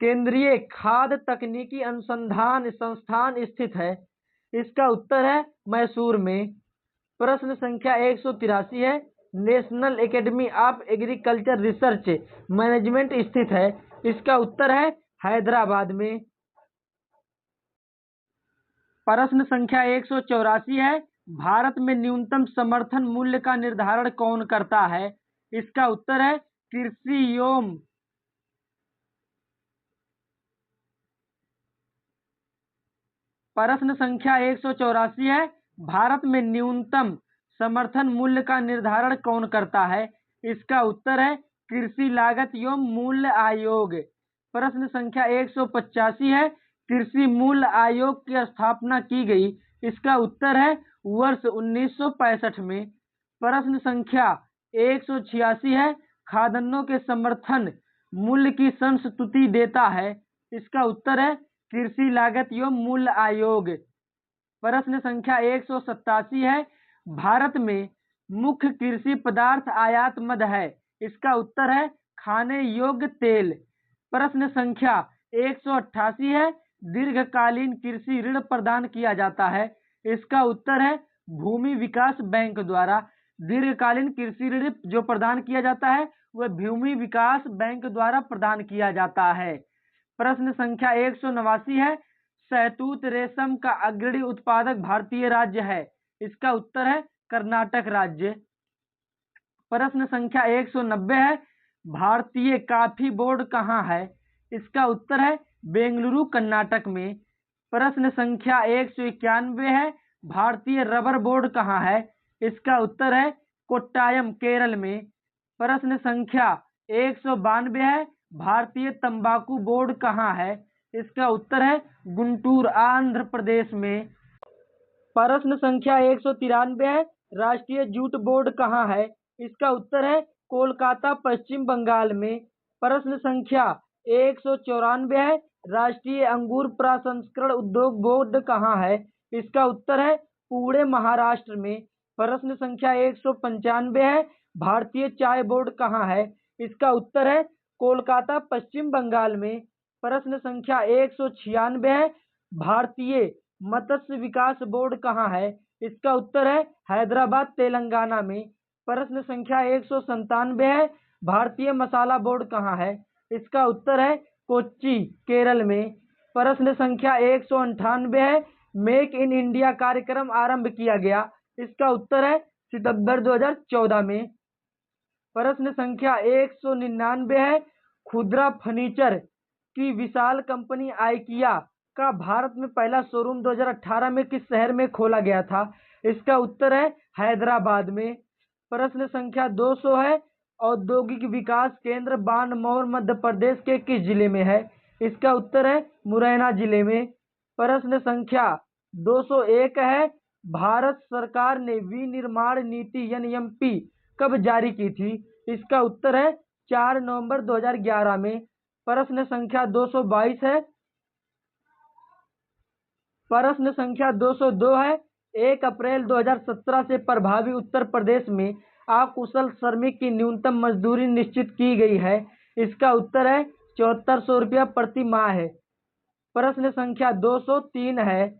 केंद्रीय खाद्य तकनीकी अनुसंधान संस्थान स्थित है? इसका उत्तर है मैसूर में। प्रश्न संख्या 183 है, national academy of agriculture research management स्थित है? इसका उत्तर है हैदराबाद में। प्रश्न संख्या 184 है, भारत में न्यूनतम समर्थन मूल्य का निर्धारण कौन करता है? इसका उत्तर है कृषि एवं प्रश्न संख्या 184 है, भारत में न्यूनतम समर्थन मूल्य का निर्धारण कौन करता है? इसका उत्तर है कृषि लागत एवं मूल्य आयोग। प्रश्न संख्या 185 है, कृषि मूल्य आयोग की स्थापना की गई? इसका उत्तर है वर्ष 1965 में। प्रश्न संख्या 186 है, खाद्यान्नों के समर्थन मूल्य की संस्तुति देता है? इसका उत्तर है कृषि लागत एवं मूल्य आयोग। प्रश्न संख्या 187 है, भारत में मुख्य कृषि पदार्थ आयात मद है? इसका उत्तर है खाने योग्य तेल। प्रश्न संख्या 188 है, दीर्घकालीन कृषि ऋण प्रदान किया जाता है? इसका उत्तर है भूमि विकास बैंक द्वारा। दीर्घकालीन कृषि ऋण जो प्रदान किया जाता है वह भूमि विकास बैंक द्वारा प्रदान किया जाता है। प्रश्न संख्या 189 है, शहतूत रेशम का अग्रणी उत्पादक भारतीय राज्य है? इसका उत्तर है कर्नाटक राज्य। प्रश्न संख्या 190 है, भारतीय कॉफी बोर्ड कहाँ है? इसका उत्तर है बेंगलुरु कर्नाटक में। प्रश्न संख्या 191 है, भारतीय रबर बोर्ड कहाँ है? इसका उत्तर है कोट्टायम केरल में। प्रश्न संख्या 192 है, भारतीय तंबाकू बोर्ड कहाँ है? इसका उत्तर है गुंटूर आंध्र प्रदेश में। प्रश्न संख्या 193 है, राष्ट्रीय जूट बोर्ड कहाँ है? इसका उत्तर है कोलकाता पश्चिम बंगाल में। प्रश्न संख्या 194 है, राष्ट्रीय अंगूर प्रसंस्करण उद्योग बोर्ड कहाँ है? इसका उत्तर है पुणे महाराष्ट्र में। प्रश्न संख्या 195 है, भारतीय चाय बोर्ड कहाँ है? इसका उत्तर है कोलकाता पश्चिम बंगाल में। प्रश्न संख्या 196 है, भारतीय मत्स्य विकास बोर्ड कहाँ है? इसका उत्तर है हैदराबाद तेलंगाना में। प्रश्न संख्या 197 है, भारतीय मसाला बोर्ड कहाँ है? इसका उत्तर है कोच्चि केरल में। प्रश्न संख्या 198 है, मेक इन इंडिया कार्यक्रम आरंभ किया गया। इसका उत्तर है सितंबर 2014 में। प्रश्न संख्या 199 है, खुदरा फर्नीचर की विशाल कंपनी आइकिया का भारत में पहला शोरूम 2018 में किस शहर में खोला गया था? इसका उत्तर है हैदराबाद में। प्रश्न संख्या 200 है, औद्योगिक विकास केंद्र बानमौर मध्य प्रदेश के किस जिले में है? इसका उत्तर है मुरैना जिले में। प्रश्न संख्या 201 है, भारत सरकार ने विनिर्माण नीति NMP कब जारी की थी? इसका उत्तर है 4 नवंबर 2011 में। प्रश्न संख्या 222 है, प्रश्न संख्या 202 है, 1 अप्रैल 2017 से प्रभावी उत्तर प्रदेश में अकुशल श्रमिक की न्यूनतम मजदूरी निश्चित की गई है। इसका उत्तर है 7400 रुपया प्रति माह है। प्रश्न संख्या 203 है,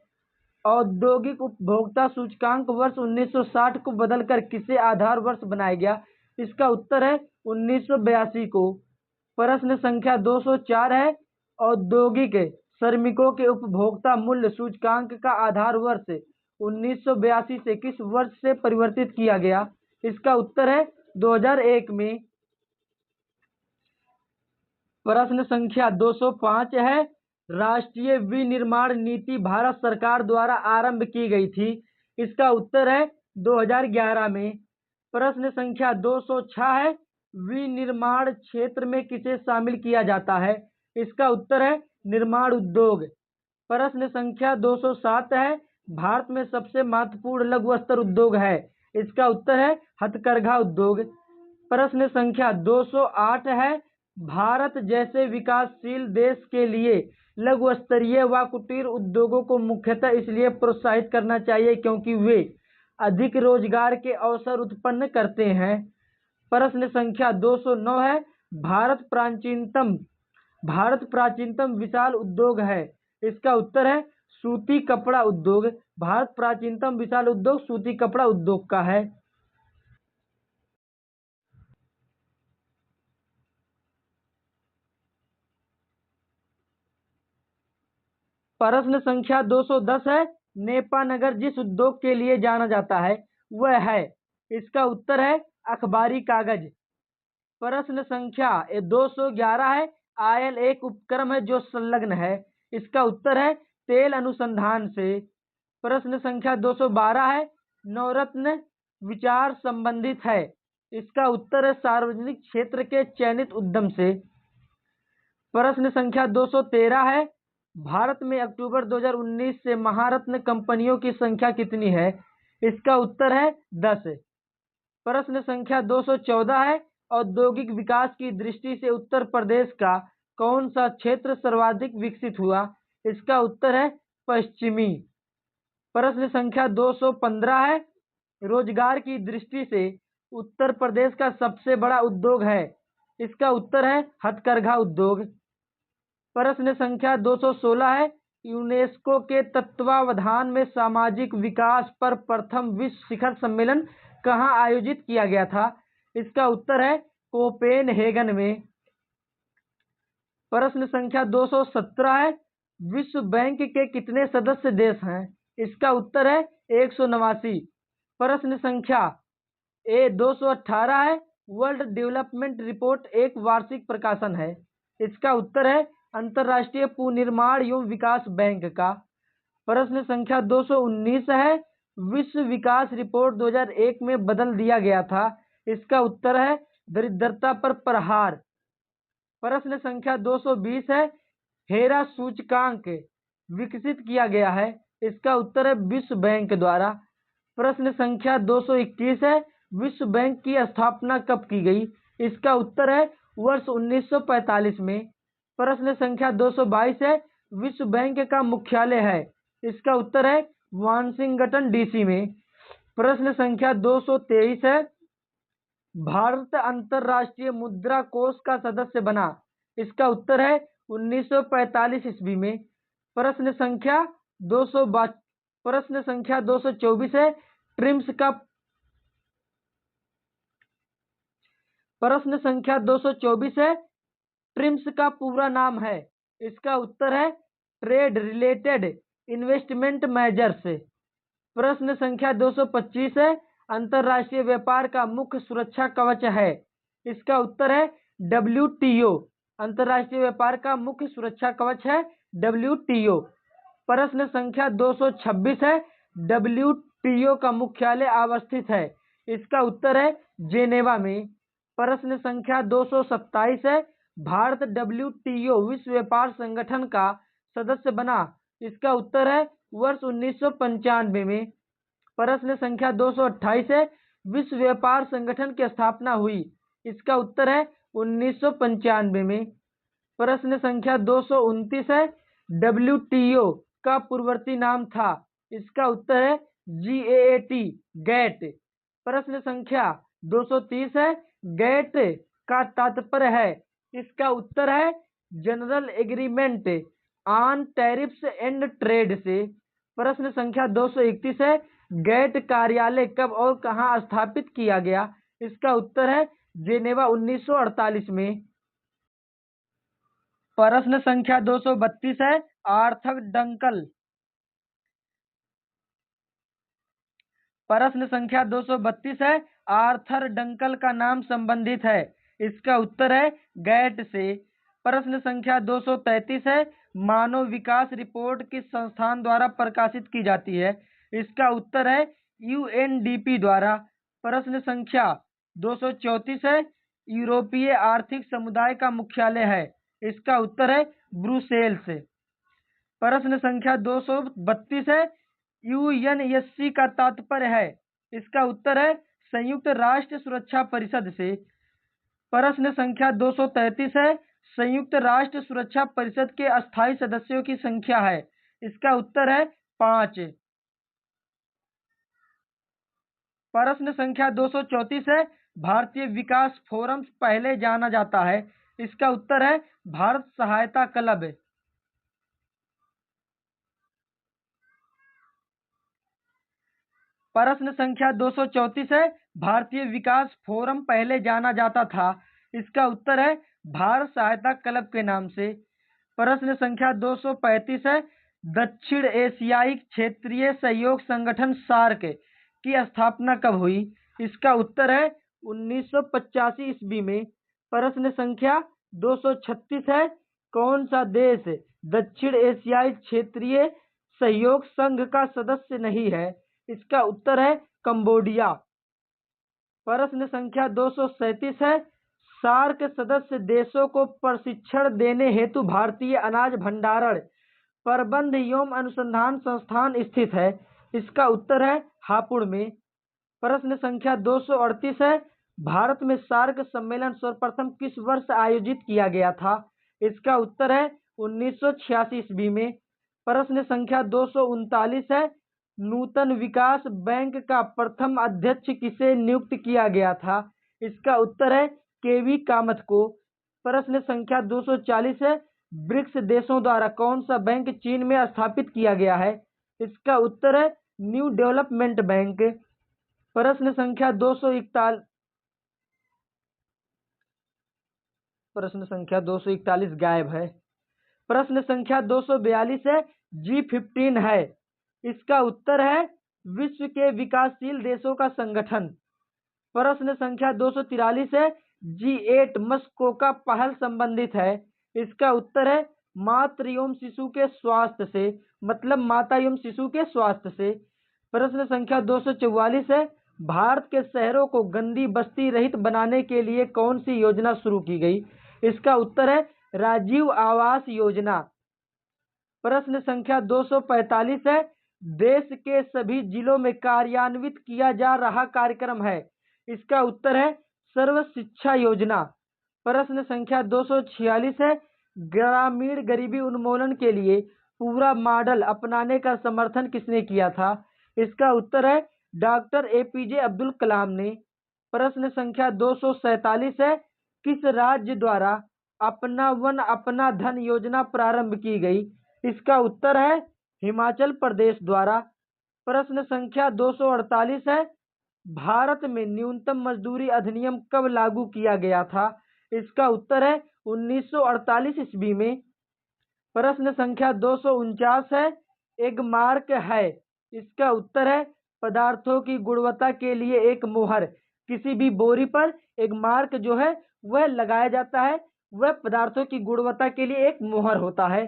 औद्योगिक उपभोक्ता सूचकांक वर्ष 1960 को बदलकर किसे आधार वर्ष बनाया गया? इसका उत्तर है 1982 को। प्रश्न संख्या 204 है, औद्योगिक श्रमिकों के उपभोक्ता मूल्य सूचकांक का आधार वर्ष 1982 से किस वर्ष से परिवर्तित किया गया? इसका उत्तर है 2001 में। प्रश्न संख्या 205 है, राष्ट्रीय विनिर्माण नीति भारत सरकार द्वारा आरंभ की गई थी। इसका उत्तर है 2011 में। प्रश्न संख्या 206 है, विनिर्माण क्षेत्र में किसे शामिल किया जाता है? इसका उत्तर है निर्माण उद्योग। प्रश्न संख्या 207 है, भारत में सबसे महत्वपूर्ण लघु वस्त्र उद्योग है। इसका उत्तर है हथकरघा उद्योग। प्रश्न संख्या 208 है, भारत जैसे विकासशील देश के लिए लघु स्तरीय व कुटीर उद्योगों को मुख्यतः इसलिए प्रोत्साहित करना चाहिए क्योंकि वे अधिक रोजगार के अवसर उत्पन्न करते हैं। प्रश्न संख्या 209 है, भारत प्राचीनतम विशाल उद्योग है। इसका उत्तर है सूती कपड़ा उद्योग। भारत प्राचीनतम विशाल उद्योग सूती कपड़ा उद्योग का है। प्रश्न संख्या 210 है, नेपानगर जिस उद्योग के लिए जाना जाता है वह है? इसका उत्तर है अखबारी कागज। प्रश्न संख्या 211 है, आयल एक उपक्रम है जो संलग्न है। इसका उत्तर है तेल अनुसंधान से। प्रश्न संख्या 212 है, नवरत्न विचार संबंधित है। इसका उत्तर है सार्वजनिक क्षेत्र के चयनित उद्यम से। प्रश्न संख्या 213 है, भारत में अक्टूबर 2019 से महारत्न कंपनियों की संख्या कितनी है? इसका उत्तर है 10। प्रश्न संख्या 214 है, औद्योगिक विकास की दृष्टि से उत्तर प्रदेश का कौन सा क्षेत्र सर्वाधिक विकसित हुआ? इसका उत्तर है पश्चिमी। प्रश्न संख्या 215 है, रोजगार की दृष्टि से उत्तर प्रदेश का सबसे बड़ा उद्योग है। इसका उत्तर है हथकरघा उद्योग। प्रश्न संख्या 216 है, यूनेस्को के तत्वावधान में सामाजिक विकास पर प्रथम विश्व शिखर सम्मेलन कहाँ आयोजित किया गया था? इसका उत्तर है कोपेनहेगन में। प्रश्न संख्या 217 है, विश्व बैंक के कितने सदस्य देश हैं? इसका उत्तर है 189। प्रश्न संख्या 218 है, वर्ल्ड डेवलपमेंट रिपोर्ट एक वार्षिक प्रकाशन है। इसका उत्तर है अंतर्राष्ट्रीय पुनर्निर्माण एवं विकास बैंक का। प्रश्न संख्या 219 है, विश्व विकास रिपोर्ट 2001 में बदल दिया गया था। इसका उत्तर है दरिद्रता पर प्रहार। प्रश्न संख्या 220 है, हेरा सूचकांक विकसित किया गया है। इसका उत्तर है विश्व बैंक द्वारा। प्रश्न संख्या 221 है, विश्व बैंक की स्थापना कब की गई? इसका उत्तर है वर्ष 1945 में। प्रश्न संख्या 222 है, विश्व बैंक का मुख्यालय है। इसका उत्तर है वाशिंगटन डीसी में। प्रश्न संख्या 223 है, भारत अंतर्राष्ट्रीय मुद्रा कोष का सदस्य बना। इसका उत्तर है 1945 ईस्वी में। प्रश्न संख्या 224 है, ट्रिम्स का प्रश्न संख्या 224 है, ट्रिम्स का पूरा नाम है। इसका उत्तर है ट्रेड रिलेटेड इन्वेस्टमेंट मेजर्स। प्रश्न संख्या 225 है, अंतर्राष्ट्रीय व्यापार का मुख्य सुरक्षा कवच है। इसका उत्तर है WTO। अंतर्राष्ट्रीय व्यापार का मुख्य सुरक्षा कवच है WTO। प्रश्न संख्या 226 है, WTO का मुख्यालय अवस्थित है। इसका उत्तर है जेनेवा में। प्रश्न संख्या 227 है, भारत WTO विश्व व्यापार संगठन का सदस्य बना। इसका उत्तर है वर्ष 1995 में। प्रश्न संख्या 228 है, विश्व व्यापार संगठन की स्थापना हुई। इसका उत्तर है 1995 में। प्रश्न संख्या 229 है, WTO का पूर्ववर्ती नाम था। इसका उत्तर है GATT। प्रश्न संख्या 230 है, GATT का तात्पर्य है। इसका उत्तर है general agreement on tariffs and trade से। प्रश्न संख्या 231 है, GATT कार्यालय कब और कहां स्थापित किया गया? इसका उत्तर है जेनेवा 1948 में। प्रश्न संख्या 232 है, आर्थर डंकल। प्रश्न संख्या 232 है, आर्थर डंकल का नाम संबंधित है। इसका उत्तर है GATT से। प्रश्न संख्या 233 है, मानव विकास रिपोर्ट किस संस्थान द्वारा प्रकाशित की जाती है? इसका उत्तर है UNDP द्वारा। प्रश्न संख्या 234 है, यूरोपीय आर्थिक समुदाय का मुख्यालय है। इसका उत्तर है ब्रुसेल्स। प्रश्न संख्या 232 है, UNSC का तात्पर्य है। इसका उत्तर है संयुक्त राष्ट्र सुरक्षा परिषद से। प्रश्न संख्या 233 है, संयुक्त राष्ट्र सुरक्षा परिषद के अस्थायी सदस्यों की संख्या है। इसका उत्तर है 5। प्रश्न संख्या 234 है, भारतीय विकास फोरम पहले जाना जाता है। इसका उत्तर है भारत सहायता क्लब। प्रश्न संख्या 234 है, भारतीय विकास फोरम पहले जाना जाता था। इसका उत्तर है भारत सहायता क्लब के नाम से। प्रश्न संख्या 235 है, दक्षिण एशियाई क्षेत्रीय सहयोग संगठन सार्क की स्थापना कब हुई? इसका उत्तर है 1985 ईस्वी में। प्रश्न संख्या 236 है, कौन सा देश दक्षिण एशियाई क्षेत्रीय सहयोग संघ का सदस्य नहीं है? इसका उत्तर है कंबोडिया। प्रश्न संख्या 237 है, सार्क सदस्य देशों को प्रशिक्षण देने हेतु भारतीय अनाज भंडारण प्रबंध एवं अनुसंधान संस्थान स्थित है। इसका उत्तर है हापुड़ में। प्रश्न संख्या 238 है, भारत में सार्क सम्मेलन सर्वप्रथम किस वर्ष आयोजित किया गया था? इसका उत्तर है 1986 ईस्वी में। प्रश्न संख्या 239 है, नूतन विकास बैंक का प्रथम अध्यक्ष किसे नियुक्त किया गया था? इसका उत्तर है KV कामत को। प्रश्न संख्या 240 है, ब्रिक्स देशों द्वारा कौन सा बैंक चीन में स्थापित किया गया है? इसका उत्तर है न्यू डेवलपमेंट बैंक। प्रश्न संख्या 241 गायब है। प्रश्न संख्या 242 है, G15 है। इसका उत्तर है विश्व के विकासशील देशों का संगठन। प्रश्न संख्या 243 है, G8 मस्को का पहल संबंधित है। इसका उत्तर है मातृ एवं शिशु के स्वास्थ्य से, मतलब माता एवं शिशु के स्वास्थ्य से। प्रश्न संख्या 244 है, भारत के शहरों को गंदी बस्ती रहित बनाने के लिए कौन सी योजना शुरू की गई? इसका उत्तर है राजीव आवास योजना। प्रश्न संख्या 245 है, देश के सभी जिलों में कार्यान्वित किया जा रहा कार्यक्रम है। इसका उत्तर है सर्व शिक्षा योजना। प्रश्न संख्या 246 है, ग्रामीण गरीबी उन्मूलन के लिए पूरा मॉडल अपनाने का समर्थन किसने किया था? इसका उत्तर है डॉक्टर एपीजे अब्दुल कलाम ने। प्रश्न संख्या 247 है, किस राज्य द्वारा अपना वन अपना धन योजना प्रारंभ की गई? इसका उत्तर है हिमाचल प्रदेश द्वारा। प्रश्न संख्या 248 है, भारत में न्यूनतम मजदूरी अधिनियम कब लागू किया गया था? इसका उत्तर है 1948 ईस्वी में। प्रश्न संख्या 249 है, एक मार्क है। इसका उत्तर है पदार्थों की गुणवत्ता के लिए एक मुहर। किसी भी बोरी पर एक मार्क जो है वह लगाया जाता है, वह पदार्थों की गुणवत्ता के लिए एक मुहर होता है।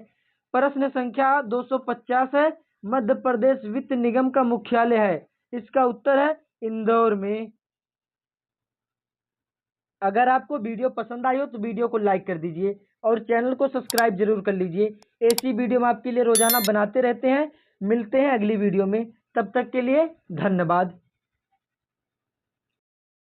प्रश्न संख्या 250 है, मध्य प्रदेश वित्त निगम का मुख्यालय है। इसका उत्तर है इंदौर में। अगर आपको वीडियो पसंद आई हो तो वीडियो को लाइक कर दीजिए और चैनल को सब्सक्राइब जरूर कर लीजिए। ऐसी वीडियो हम आपके लिए रोजाना बनाते रहते हैं। मिलते हैं अगली वीडियो में, तब तक के लिए धन्यवाद।